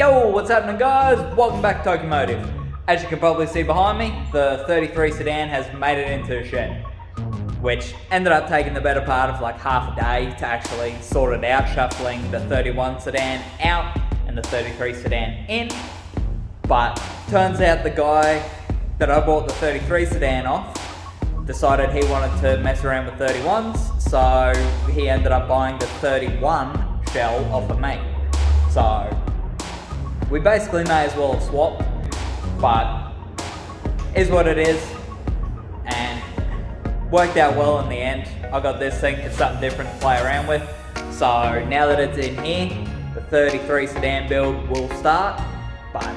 Yo, what's happening guys? Welcome back to Tokimotive. As you can probably see behind me, the 33 Sedan has made it into the shed, which ended up taking the better part of like half a day to actually sort it out, shuffling the 31 Sedan out and the 33 Sedan in. But turns out the guy that I bought the 33 Sedan off decided he wanted to mess around with 31s, so he ended up buying the 31 shell off of me. So we basically may as well have swapped, but is what it is, and worked out well in the end. I got this thing, it's something different to play around with. So now that it's in here, the 33 Sedan build will start, but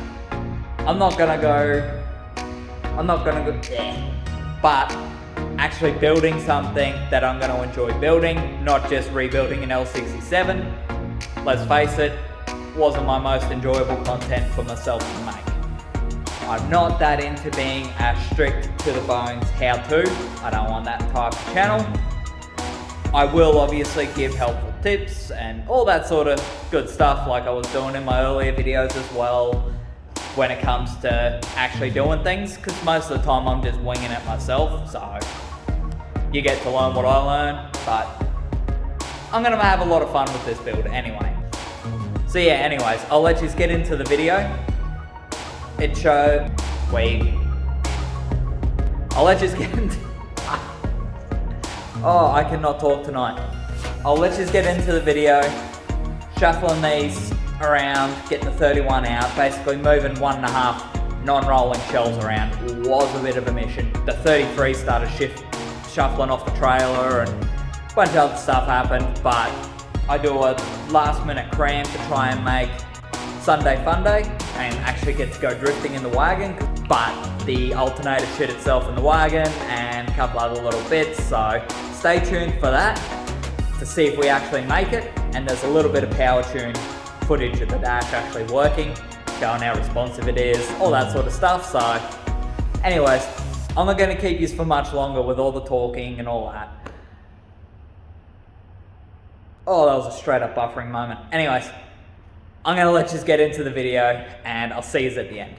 I'm not gonna go but actually building something that I'm gonna enjoy building, not just rebuilding an L67. Let's face it, wasn't my most enjoyable content for myself to make. I'm not that into being as strict to the bones how-to. I don't want that type of channel. I will obviously give helpful tips and all that sort of good stuff like I was doing in my earlier videos as well when it comes to actually doing things, because most of the time I'm just winging it myself, so you get to learn what I learn, but I'm gonna have a lot of fun with this build anyway. So yeah, anyways, I'll let you get into the video. I'll let you get into... Oh, I cannot talk tonight. I'll let you get into the video, shuffling these around, getting the 31 out, basically moving 1.5 non-rolling shells around was a bit of a mission. The 33 started shuffling off the trailer and a bunch of other stuff happened, but I do a last minute cram to try and make Sunday fun day and actually get to go drifting in the wagon, but the alternator shit itself in the wagon and a couple other little bits, so stay tuned for that to see if we actually make it. And there's a little bit of Powertune footage of the dash actually working, showing how responsive it is, all that sort of stuff. So anyways, I'm not going to keep you for much longer with all the talking and all that. Oh, that was a straight up buffering moment. Anyways, I'm going to let you get into the video and I'll see you at the end.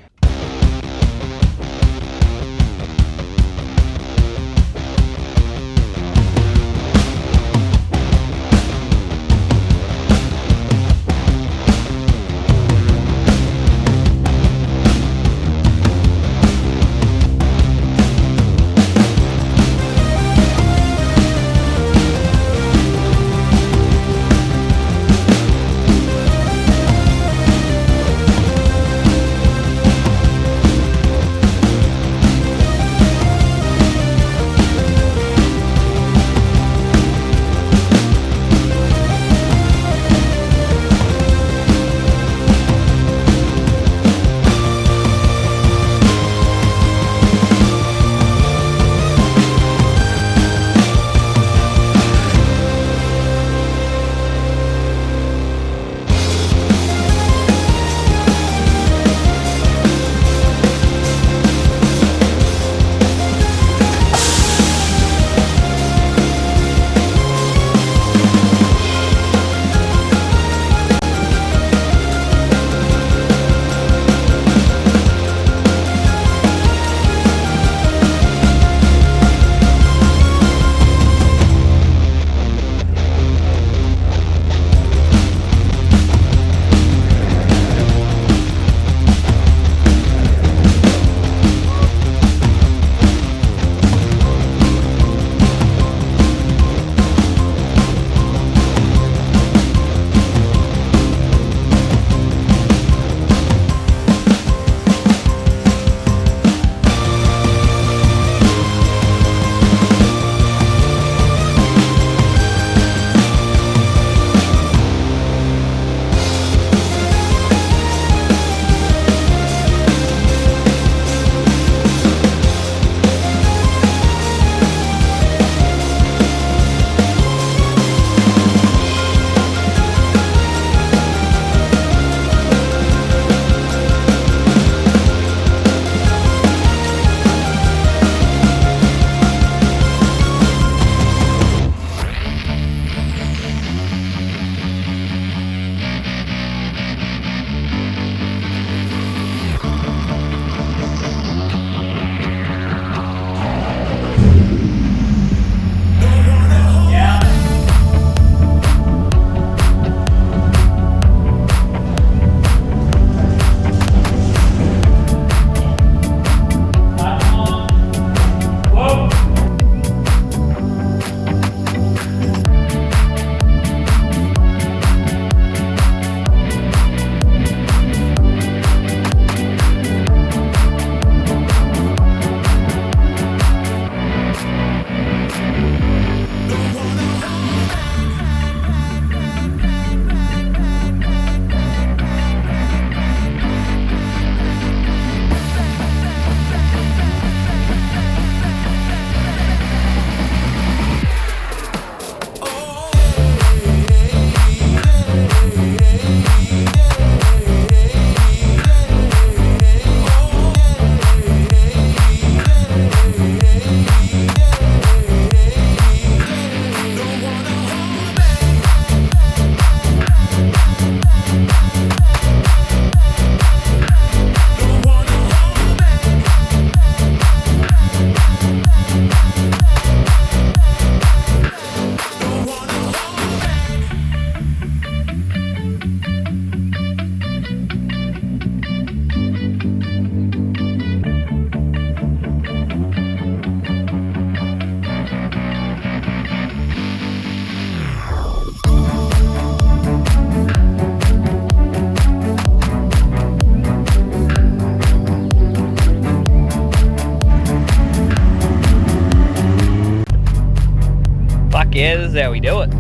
yeah, this is how we do it.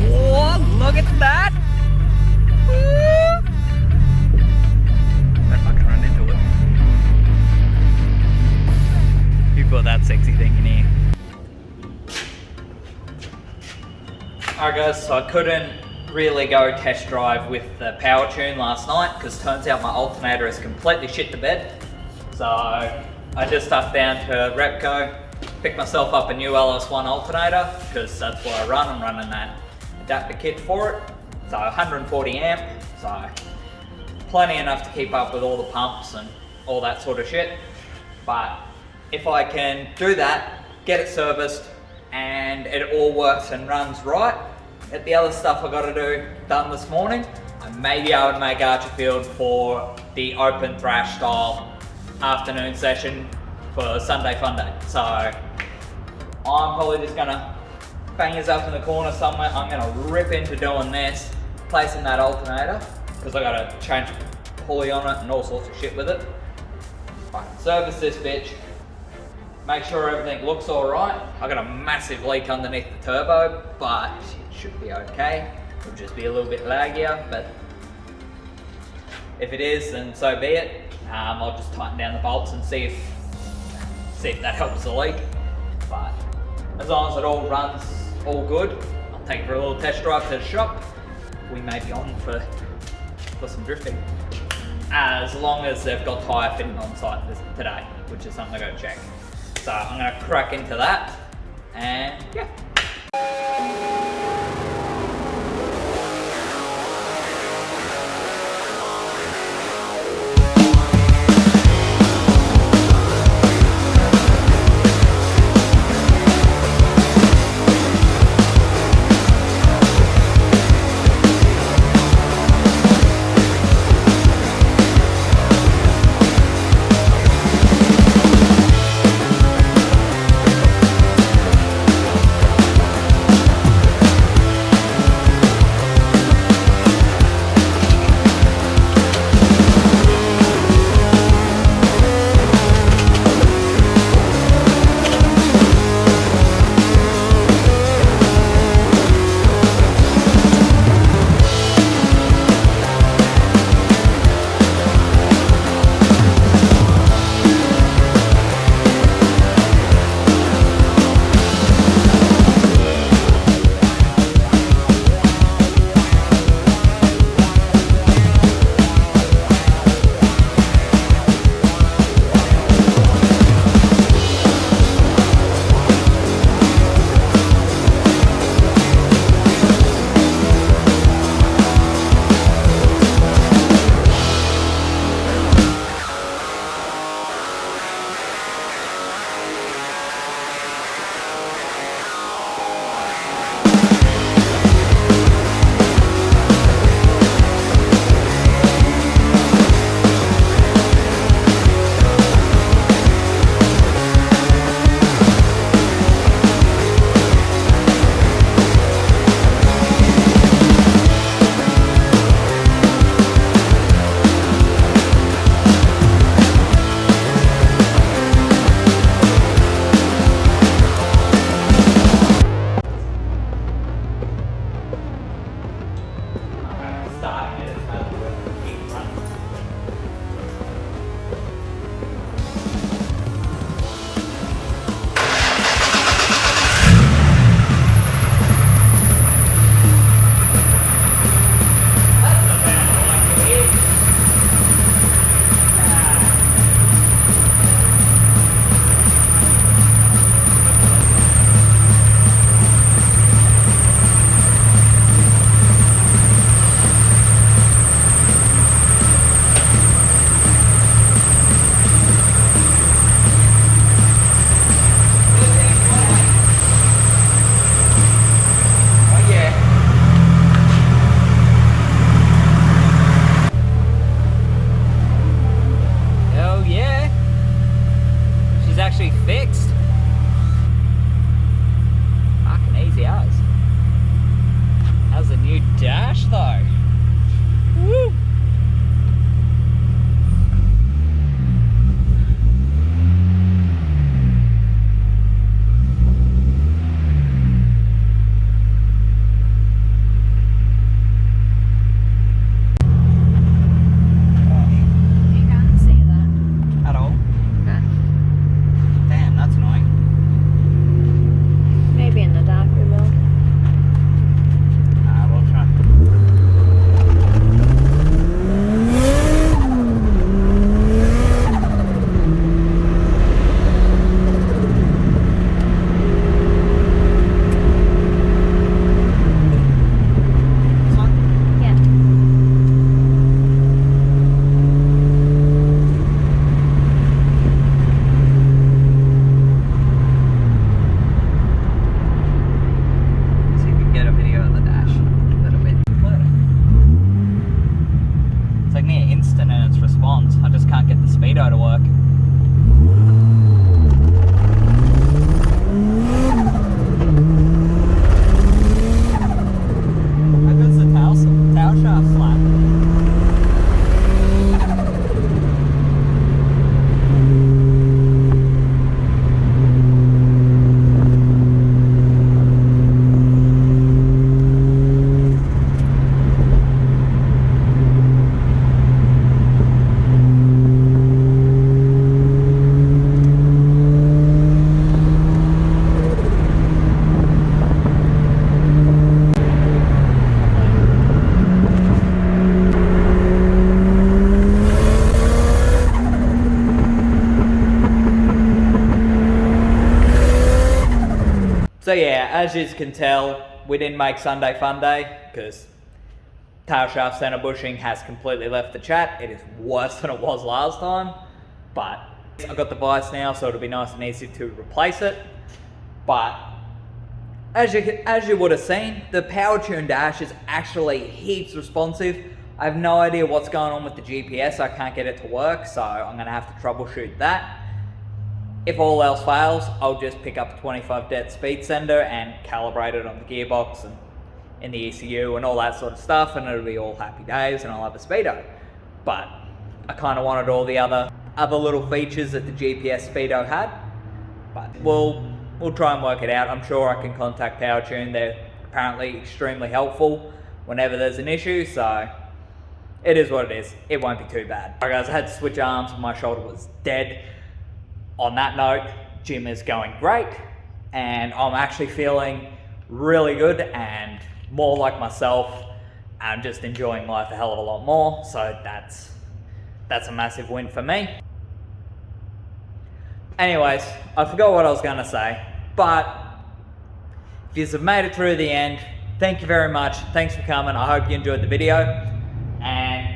Oh, look at that! Don't fucking run into it. You put that sexy thing in here. Alright guys, so I couldn't really go test drive with the Powertune last night because turns out my alternator is completely shit to bed. So I just stuck down to Repco, picked myself up a new LS1 alternator because that's what I run. I'm running that adapter kit for it. So 140 amp, so plenty enough to keep up with all the pumps and all that sort of shit. But if I can do that, get it serviced, and it all works and runs right, get the other stuff I gotta do done this morning, I may be able to make Archy for the open thrash style afternoon session for Sunday Fun Day. So I'm probably just gonna bang us up in the corner somewhere. I'm gonna rip into doing this, placing that alternator, because I gotta change pulley on it and all sorts of shit with it. I can service this bitch, make sure everything looks alright. I got a massive leak underneath the turbo, but it should be okay. It'll just be a little bit laggier, but if it is, then so be it. I'll just tighten down the bolts and see if that helps the leak. But as long as it all runs all good, I'll take it for a little test drive to the shop. We may be on for some drifting. As long as they've got tyre fitting on site today, which is something I gotta check. So I'm gonna crack into that, and yeah. decent in its response. I just can't get the speedo to work. How good's the tail shaft slap? So yeah, as you can tell, we didn't make Sunday fun day because tail shaft center bushing has completely left the chat. It is worse than it was last time, but I've got the vice now, so it'll be nice and easy to replace it. But as you would have seen, the Powertune dash is actually heaps responsive. I have no idea what's going on with the GPS. I can't get it to work, so I'm gonna have to troubleshoot that. If all else fails, I'll just pick up a 25 det speed sender and calibrate it on the gearbox and in the ECU and all that sort of stuff, and it'll be all happy days and I'll have a speedo. But I kind of wanted all the other little features that the GPS speedo had. But we'll try and work it out. I'm sure I can contact Powertune. They're apparently extremely helpful whenever there's an issue, so it is what it is. It won't be too bad. Alright guys, I had to switch arms. My shoulder was dead. On that note, gym is going great and I'm actually feeling really good and more like myself. I'm just enjoying life a hell of a lot more, so that's a massive win for me. Anyways, I forgot what I was gonna say, but if you've made it through the end, thank you very much. Thanks for coming. I hope you enjoyed the video. And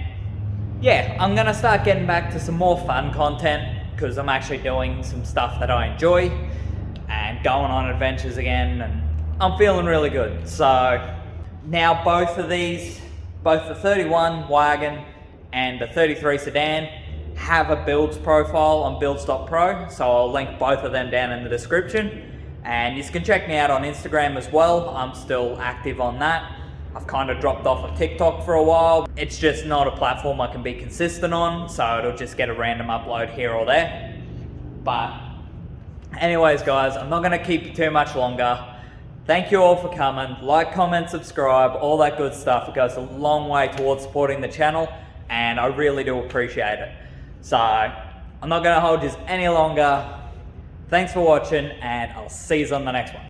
yeah, I'm gonna start getting back to some more fun content because I'm actually doing some stuff that I enjoy and going on adventures again, and I'm feeling really good. So now both of these, both the 31 Wagon and the 33 Sedan have a builds profile on BUILDZ.PRO, so I'll link both of them down in the description. And you can check me out on Instagram as well. I'm still active on that. I've kind of dropped off of TikTok for a while. It's just not a platform I can be consistent on, so it'll just get a random upload here or there. But anyways guys, I'm not gonna keep you too much longer. Thank you all for coming. Like, comment, subscribe, all that good stuff. It goes a long way towards supporting the channel and I really do appreciate it. So I'm not gonna hold you any longer. Thanks for watching and I'll see you on the next one.